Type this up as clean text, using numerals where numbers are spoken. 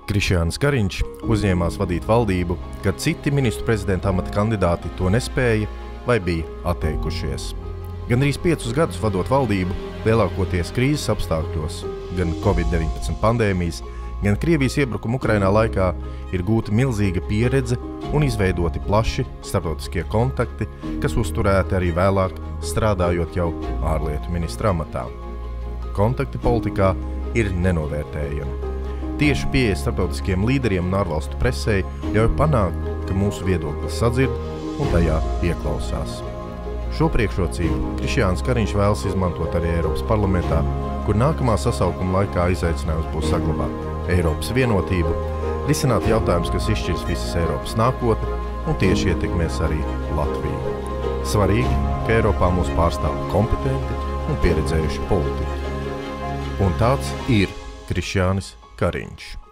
Krišjānis Kariņš uzņēmās vadīt valdību, kad citi ministru prezidenta amata kandidāti to nespēja vai bija atteikušies. Gandrīz 5 gadus vadot valdību, lielākoties krīzes apstākļos, gan Covid-19 pandēmijas, gan Krievijas iebrukuma Ukrainā laikā ir gūta milzīga pieredze un izveidoti plaši starptautiskie kontakti, kas uzturēti arī vēlāk strādājot jau ārlietu ministra amatā. Kontakti politikā ir nenovērtējami. Tieši pieeja starptautiskiem līderiem un ārvalstu presei ļauj panākt, ka mūsu viedoklis sadzird un tajā ieklausās. Šo priekšrocību Krišjānis Kariņš vēlas izmantot arī Eiropas parlamentā, kur nākamā sasaukuma laikā izaicinājums būs saglabāt Eiropas vienotību, risināt jautājumus, kas izšķirs visas Eiropas nākotni un tieši ietekmēs arī Latviju. Svarīgi, ka Eiropā mūs pārstāv kompetenti un pieredzējuši politiķi. Un tāds ir Krišjānis Kariņš.